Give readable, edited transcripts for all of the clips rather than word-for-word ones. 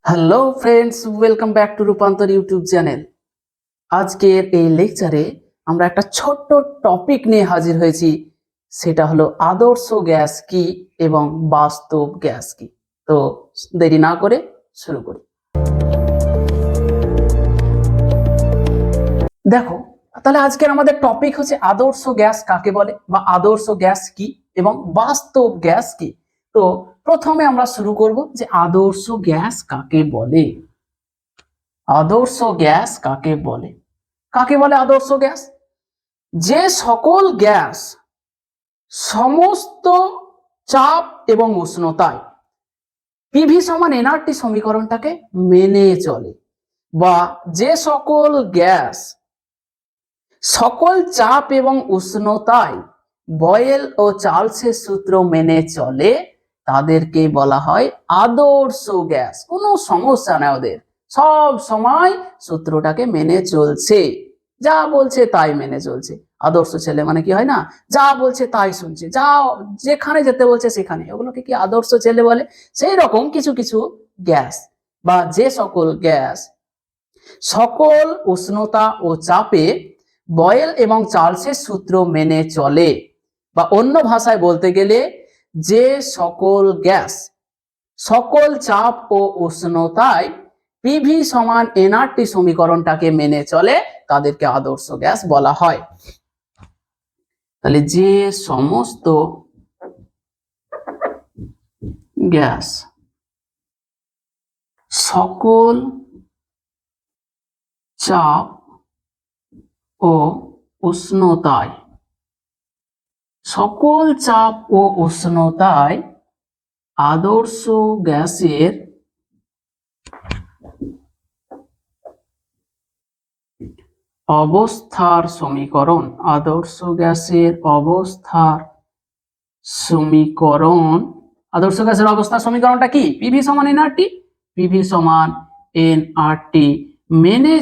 Hello friends, welcome back to রূপান্তর YouTube channel. আজকের এই লেকচারে আমরা একটা ছোট্ট টপিক নিয়ে হাজির হয়েছি, সেটা হলো আদর্শ গ্যাস কি এবং বাস্তব গ্যাস কি। তো দেরি না করে শুরু করি। দেখো, তাহলে আজকের আমাদের টপিক হচ্ছে আদর্শ গ্যাস কাকে বলে বা আদর্শ গ্যাস কি এবং বাস্তব গ্যাস কি। তো প্রথমে আমরা শুরু করব যে আদর্শ গ্যাস কাকে বলে। আদর্শ গ্যাস কাকে বলে? কাকে বলে আদর্শ গ্যাস? যে সকল গ্যাস সমস্ত চাপ এবং উষ্ণতায় পিভি সমান এনআরটি সমীকরণটাকে মেনে চলে, বা যে সকল গ্যাস সকল চাপ এবং উষ্ণতায় বয়েল ও চার্লসের সূত্র মেনে চলে, তাদেরকে বলা হয় আদর্শ গ্যাস। কোনো সমস্যা নাই, ওদের সব সময় সূত্রটাকে মেনে চলছে, যা বলছে তাই মেনে চলছে। আদর্শ ছেলে মানে কি হয় না, যা বলছে তাই শুনছে, যা যেখানে যেতে বলছে সেখানে, ওগুলোকে কি আদর্শ ছেলে বলে। সেই রকম কিছু কিছু গ্যাস বা যে সকল গ্যাস সকল উষ্ণতা ও চাপে বয়েল এবং চার্লসের সূত্র মেনে চলে, বা অন্য ভাষায় বলতে গেলে যে সকল গ্যাস সকল চাপ ও উষ্ণতায় পিভি সমান এনআরটি সমীকরণটাকে মেনে চলে, তাদেরকে আদর্শ গ্যাস বলা হয়। তাহলে যে সমস্ত গ্যাস সকল চাপ ও উষ্ণতায় সকল চাপ ও উষ্ণতায় আদর্শ গ্যাসের অবস্থার সমীকরণ, আদর্শ গ্যাসের অবস্থার সমীকরণ, আদর্শ গ্যাসের অবস্থার সমীকরণটা কি? পিভি সমান এনআরটি, পিভি সমান এনআরটি মেনে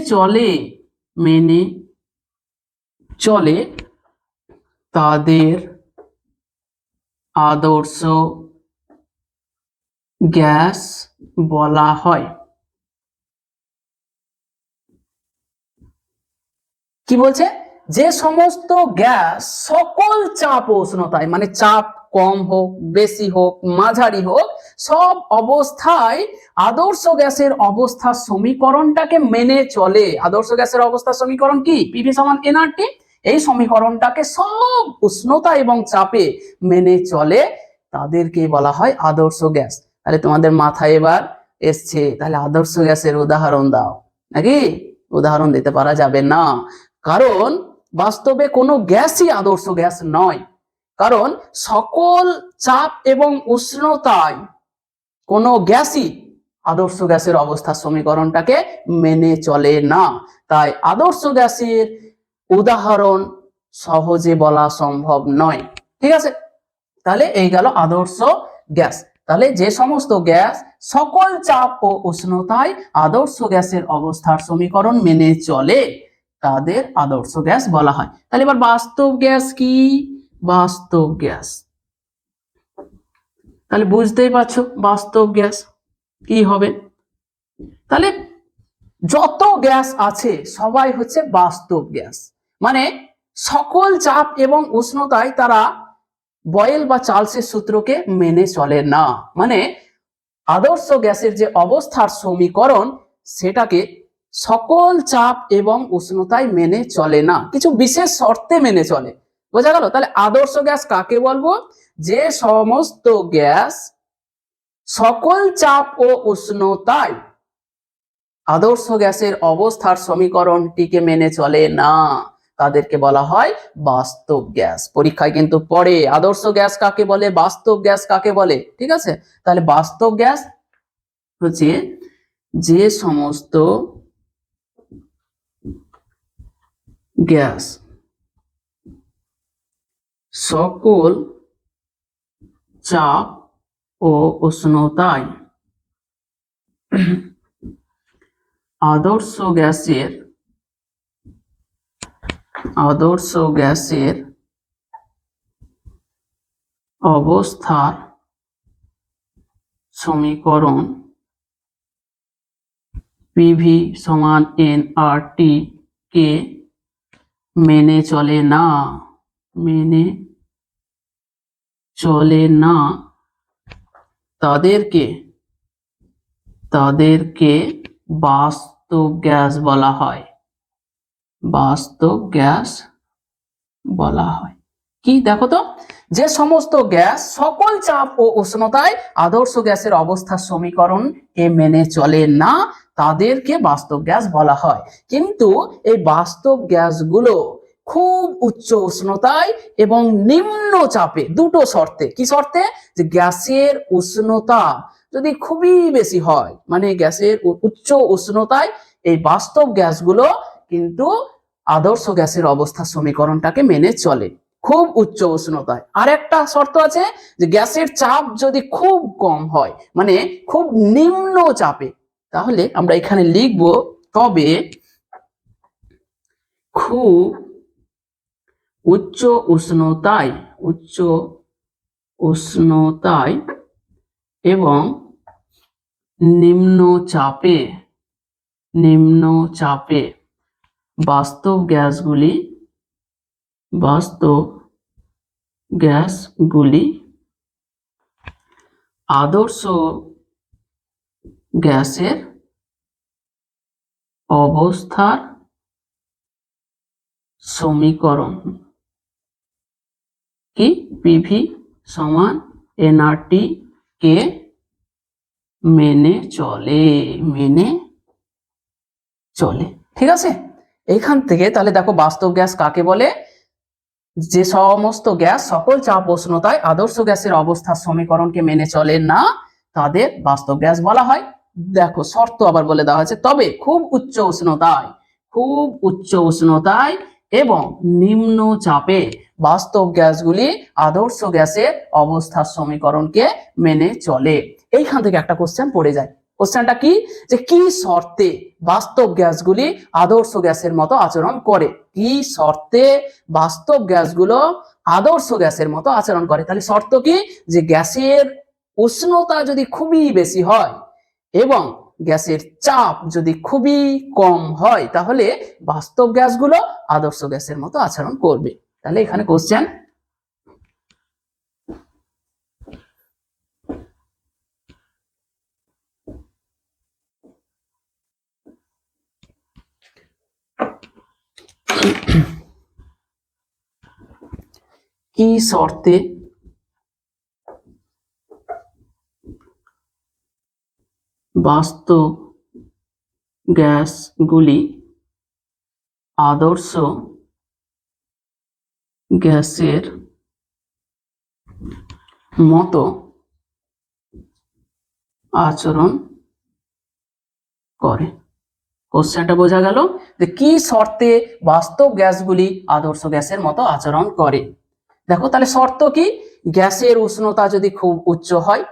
চলে তাদের আদর্শ গ্যাস বলা হয়। কি বলছে? যে সমস্ত গ্যাস সকল চাপ ও উষ্ণতায়, মানে চাপ কম হোক বেশি হোক মাঝারি হোক, সব অবস্থায় আদর্শ গ্যাসের অবস্থার সমীকরণটাকে মেনে চলে। আদর্শ গ্যাসের অবস্থার সমীকরণ কি? পিভি সমান এনআরটি। এই সমীকরণটাকে সব উষ্ণতা এবং চাপে মেনে চলে, তাদেরকে বলা হয় আদর্শ গ্যাস। তাহলে তোমাদের মাথায় এবার এসছে, তাহলে আদর্শ গ্যাসের উদাহরণ দাও, নাকি? উদাহরণ দিতে পারা যাবে না, কারণ বাস্তবে কোনো গ্যাসই আদর্শ গ্যাস নয়। কারণ সকল চাপ এবং উষ্ণতায় কোনো গ্যাসই আদর্শ গ্যাসের অবস্থার সমীকরণটাকে মেনে চলে না। তাই আদর্শ গ্যাসের উদাহরণ সহজে বলা সম্ভব নয়। ঠিক আছে, তাহলে এই গেল আদর্শ গ্যাস। তাহলে যে সমস্ত গ্যাস সকল চাপ ও উষ্ণতায় আদর্শ গ্যাসের অবস্থার সমীকরণ মেনে চলে, তাদের আদর্শ গ্যাস বলা হয়। তাহলে এবার বাস্তব গ্যাস কি? বাস্তব গ্যাস, তাহলে বুঝতেই পারছো বাস্তব গ্যাস কি হবে। তাহলে যত গ্যাস আছে সবাই হচ্ছে বাস্তব গ্যাস, মানে সকল চাপ এবং উষ্ণতায় তারা বয়েল বা চার্লসের সূত্রকে মেনে চলে না। মানে আদর্শ গ্যাসের যে অবস্থার সমীকরণ, সেটাকে সকল চাপ এবং উষ্ণতায় মেনে চলে না, কিছু বিশেষ শর্তে মেনে চলে। বোঝা গেল? তাহলে আদর্শ গ্যাস কাকে বলবো? যে সমস্ত গ্যাস সকল চাপ ও উষ্ণতায় আদর্শ গ্যাসের অবস্থার সমীকরণটিকে মেনে চলে না, তাদেরকে বলা হয় বাস্তব গ্যাস। পরীক্ষায় কিন্তু পড়ে আদর্শ গ্যাস কাকে বলে, বাস্তব গ্যাস কাকে বলে। ঠিক আছে, তাহলে বাস্তব গ্যাস হচ্ছে যে সমস্ত গ্যাস সকল চাপ ও উষ্ণতায় আদর্শ গ্যাসের অবস্থার সমীকরণ পিভি সমান এনআরটি কে মেনে চলে না, মেনে চলে না, তাদেরকে বাস্তব গ্যাস বলা হয়, বাস্তব গ্যাস বলা হয়। কি দেখো তো, যে সমস্ত গ্যাস সকল চাপ ও উষ্ণতায় আদর্শ গ্যাসের অবস্থার সমীকরণ কে মেনে চলে না তাদেরকে বাস্তব গ্যাস বলা হয়। কিন্তু এই বাস্তব গ্যাসগুলো খুব উচ্চ উষ্ণতায় এবং নিম্ন চাপে, দুটো শর্তে। কি শর্তে? যে গ্যাসের উষ্ণতা যদি খুবই বেশি হয়, মানে গ্যাসের উচ্চ উষ্ণতায় এই বাস্তব গ্যাসগুলো কিন্তু আদর্শ গ্যাসের অবস্থার সমীকরণটাকে মেনে চলে খুব উচ্চ উষ্ণতায়। আর একটা শর্ত আছে যে গ্যাসের চাপ যদি খুব কম হয়, মানে খুব নিম্ন চাপে, তাহলে আমরা এখানে লিখব তবে খুব উচ্চ উষ্ণতায় এবং নিম্ন চাপে বাস্তব গ্যাসগুলি আদর্শ গ্যাসের অবস্থার সমীকরণ কি পিভি সমান এনআরটি কে মেনে চলে। ঠিক আছে, এইখান থেকে তাহলে দেখো বাস্তব গ্যাস কাকে বলে? যে সমস্ত গ্যাস সকল চাপ উষ্ণতায় আদর্শ গ্যাসের অবস্থার সমীকরণকে মেনে চলে না তাদের বাস্তব গ্যাস বলা হয়। দেখো শর্ত আবার বলে দেওয়া হয়েছে, তবে খুব উচ্চ উষ্ণতায় এবং নিম্ন চাপে বাস্তব গ্যাসগুলি আদর্শ গ্যাসের অবস্থার সমীকরণকে মেনে চলে। এইখান থেকে একটা কোশ্চেন পড়ে যায়। কোশ্চেনটা কি? যে কি শর্তে বাস্তব গ্যাসগুলি আদর্শ গ্যাসের মতো আচরণ করে? কি শর্তে বাস্তব গ্যাসগুলো আদর্শ গ্যাসের মতো আচরণ করে? তাহলে শর্ত কি? যে গ্যাসের উষ্ণতা যদি খুবই বেশি হয় এবং গ্যাসের চাপ যদি খুবই কম হয়, তাহলে বাস্তব গ্যাসগুলো আদর্শ গ্যাসের মতো আচরণ করবে। তাহলে এখানে কোশ্চেন কি শর্তে বাস্তব গ্যাসগুলি আদর্শ গ্যাসের মতো আচরণ করে? কোশ্চেনটা বোঝা গেল যে কি শর্তে বাস্তব গ্যাসগুলি আদর্শ গ্যাসের মতো আচরণ করে। দেখো তাহলে শর্ত কি? গ্যাসের উষ্ণতা যদি খুব উচ্চ হয়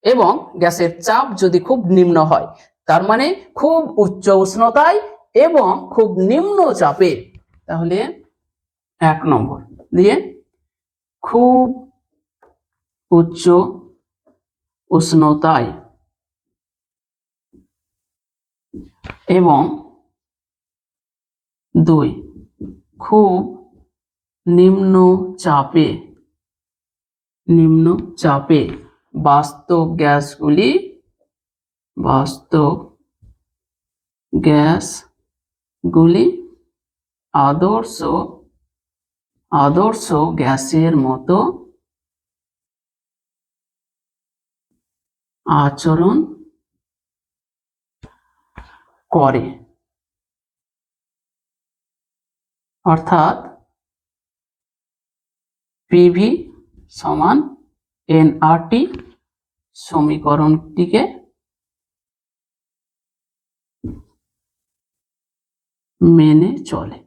এবং গ্যাসের চাপ যদি খুব নিম্ন হয়, তার মানে খুব উচ্চ উষ্ণতায় এবং খুব নিম্ন চাপে। তাহলে 1 নম্বর দিয়ে খুব উচ্চ উষ্ণতায় এবং 2 খুব নিম্ন চাপে বাস্তব গ্যাসগুলি আদর্শ গ্যাসের মতো আচরণ করে। অর্থাৎ পিভি সমান এনআরটি সমীকরণটিকে মেনে চলে।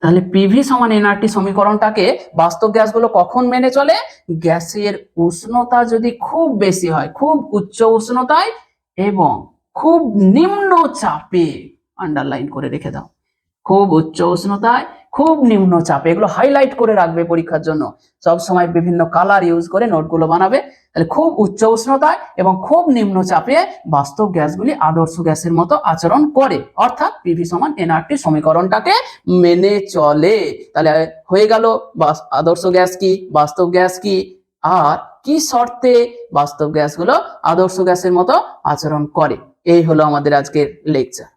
তাহলে পিভি সমান এনআরটি সমীকরণটাকে বাস্তব গ্যাসগুলো কখন মেনে চলে? গ্যাসের উষ্ণতা যদি খুব বেশি হয়, খুব উচ্চ উষ্ণতায় এবং খুব নিম্ন চাপে, আন্ডারলাইন করে রেখে দাও, খুব উচ্চ উষ্ণতায়, খুব নিম্ন চাপে। এগুলো হাইলাইট করে রাখবে পরীক্ষার জন্য, সব সময় বিভিন্ন কালার ইউজ করে নোটগুলো বানাবে। তাহলে খুব উচ্চ উষ্ণতায় এবং খুব নিম্ন চাপে বাস্তব গ্যাসগুলি আদর্শ গ্যাসের মতো আচরণ করে, অর্থাৎ পিভি সমান এনআরটি সমীকরণটাকে মেনে চলে। তাহলে হয়ে গেল আদর্শ গ্যাস কি, বাস্তব গ্যাস কি, আর কি শর্তে বাস্তব গ্যাসগুলো আদর্শ গ্যাসের মতো আচরণ করে। এই হলো আমাদের আজকের লেকচার।